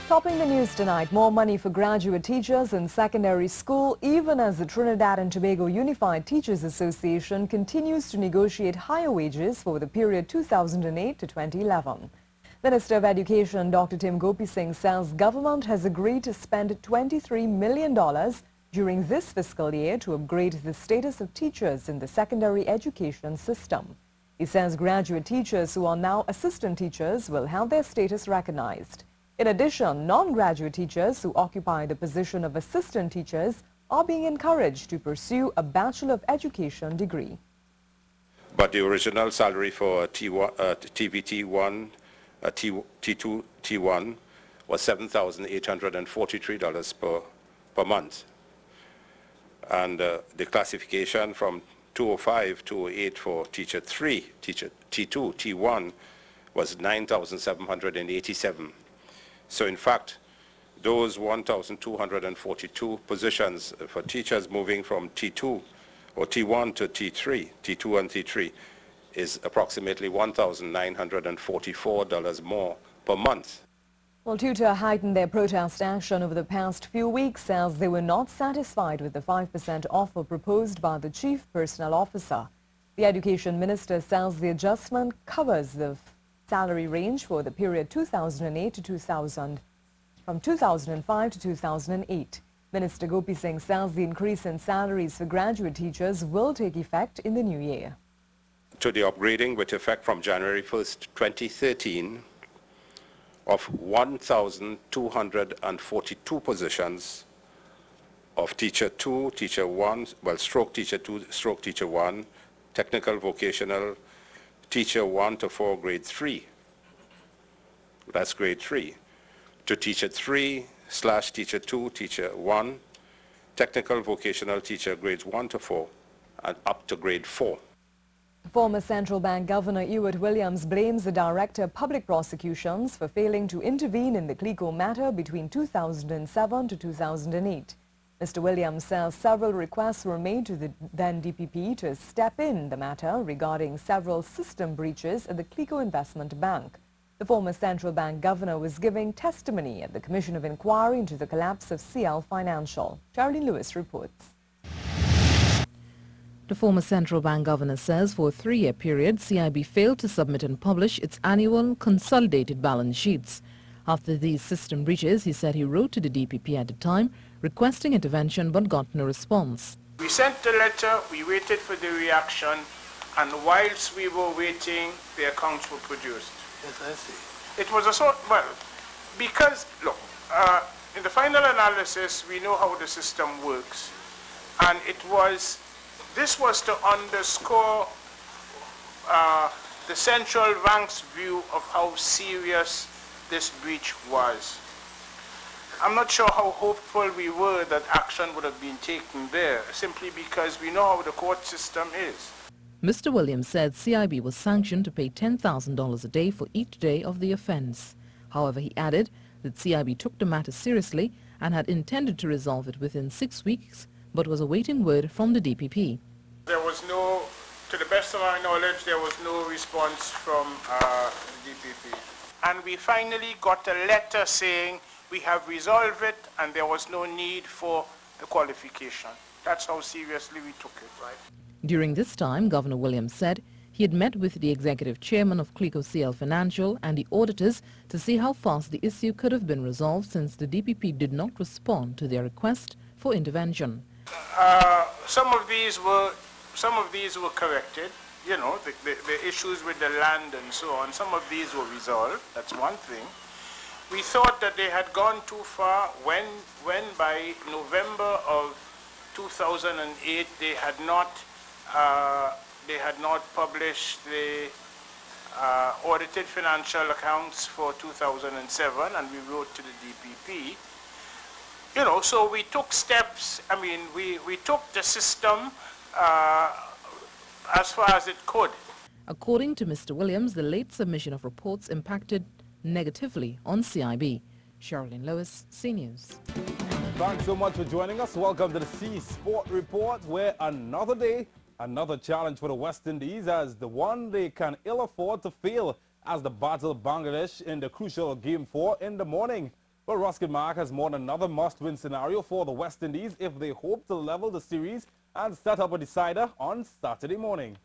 Topping the news tonight, more money for graduate teachers in secondary school, even as the Trinidad and Tobago Unified Teachers Association continues to negotiate higher wages for the period 2008 to 2011. Minister of Education Dr. Tim Gopi Singh says government has agreed to spend $23 million during this fiscal year to upgrade the status of teachers in the secondary education system. He says graduate teachers who are now assistant teachers will have their status recognized. In addition, non-graduate teachers who occupy the position of assistant teachers are being encouraged to pursue a Bachelor of Education degree. But the original salary for TVT1, T2, T1 was $7,843 per month. And the classification from 205 to 208 for teacher 3, teacher T2, T1 was $9,787. So in fact, those 1,242 positions for teachers moving from T2 or T1 to T3, T2 and T3, is approximately $1,944 more per month. Well, TUTA heightened their protest action over the past few weeks as they were not satisfied with the 5% offer proposed by the Chief Personnel Officer. The Education Minister says the adjustment covers the salary range for the period 2008 to 2005 to 2008. Minister Gopi Singh says the increase in salaries for graduate teachers will take effect in the new year. To the upgrading with effect from January 1st, 2013 of 1,242 positions of teacher 2, teacher 1, well, stroke teacher 2, stroke teacher 1, technical vocational, teacher 1 to 4, grade 3. That's grade 3. To teacher 3 / teacher 2, teacher 1, technical vocational teacher grades 1 to 4, and up to grade 4. Former Central Bank Governor Ewart Williams blames the Director of Public Prosecutions for failing to intervene in the CLICO matter between 2007 to 2008. Mr. Williams says several requests were made to the then DPP to step in the matter regarding several system breaches at the CLICO Investment Bank. The former Central Bank Governor was giving testimony at the Commission of Inquiry into the collapse of CL Financial. Charlie Lewis reports. The former Central Bank Governor says for a 3-year period, CIB failed to submit and publish its annual consolidated balance sheets. After these system breaches, he said he wrote to the DPP at the time requesting intervention but got no response. We sent the letter, we waited for the reaction, and whilst we were waiting, the accounts were produced. Yes, I see. It was a sort, well, because, look, in the final analysis, we know how the system works, and this was to underscore the central bank's view of how serious this breach was. I'm not sure how hopeful we were that action would have been taken there, simply because we know how the court system is. Mr. Williams said CIB was sanctioned to pay $10,000 a day for each day of the offence. However, he added that CIB took the matter seriously and had intended to resolve it within 6 weeks, but was awaiting word from the DPP. There was no, to the best of our knowledge, there was no response from the DPP. And we finally got a letter saying we have resolved it and there was no need for the qualification. That's how seriously we took it, right? During this time, Governor Williams said he had met with the executive chairman of CLICO CL Financial and the auditors to see how fast the issue could have been resolved since the DPP did not respond to their request for intervention. Some of these were corrected, you know, the issues with the land and so on. Some of these were resolved, that's one thing. We thought that they had gone too far when by November of 2008 they had not published the audited financial accounts for 2007, and we wrote to the DPP. You know, so we took steps. I mean, we took the system as far as it could. According to Mr. Williams, the late submission of reports impacted negatively on CIB. Sherilyn Lewis, C News. Thanks so much for joining us. Welcome to the C Sport Report, where another day, another challenge for the West Indies as the one they can ill afford to fail as they battle Bangladesh in the crucial Game 4 in the morning. Well, Ruskin Mark has more than another must-win scenario for the West Indies if they hope to level the series and set up a decider on Saturday morning.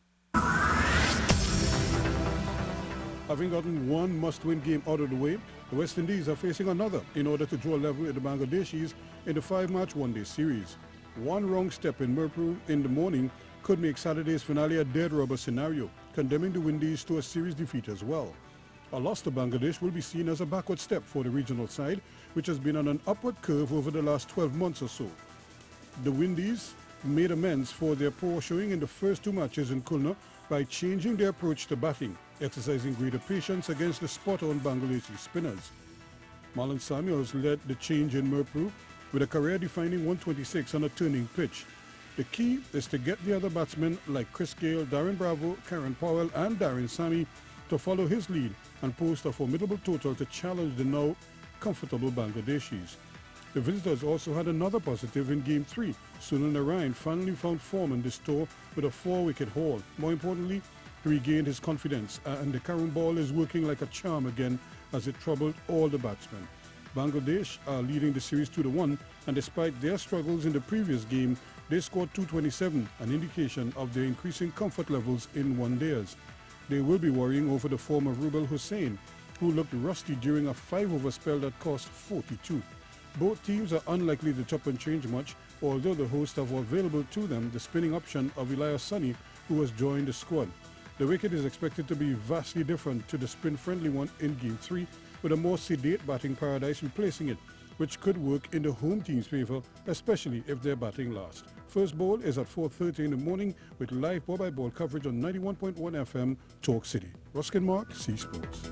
Having gotten one must-win game out of the way, the West Indies are facing another in order to draw level with the Bangladeshis in the 5-match one-day series. One wrong step in Mirpur in the morning could make Saturday's finale a dead rubber scenario, condemning the Windies to a series defeat as well. A loss to Bangladesh will be seen as a backward step for the regional side, which has been on an upward curve over the last 12 months or so. The Windies made amends for their poor showing in the first 2 matches in Khulna by changing their approach to batting, exercising greater patience against the spot-on Bangladeshi spinners. Marlon Samuels led the change in Mirpur with a career-defining 126 on a turning pitch. The key is to get the other batsmen like Chris Gale, Darren Bravo, Karen Powell and Darren Sammy to follow his lead and post a formidable total to challenge the now comfortable Bangladeshis. The visitors also had another positive in Game 3. Sunil Narayan finally found form in this tour with a 4-wicket haul. More importantly, he regained his confidence and the current ball is working like a charm again as it troubled all the batsmen. Bangladesh are leading the series 2-1, and despite their struggles in the previous game, they scored 227, an indication of their increasing comfort levels in one-dayers. They will be worrying over the form of Rubel Hussain, who looked rusty during a 5-over spell that cost 42. Both teams are unlikely to chop and change much, although the hosts have available to them the spinning option of Elias Sunny, who has joined the squad. The wicket is expected to be vastly different to the spin-friendly one in Game 3, with a more sedate batting paradise replacing it, which could work in the home team's favour, especially if their batting lasts. First ball is at 4:30 in the morning with live ball-by-ball coverage on 91.1 FM, Talk City. Ruskin Mark, C Sports.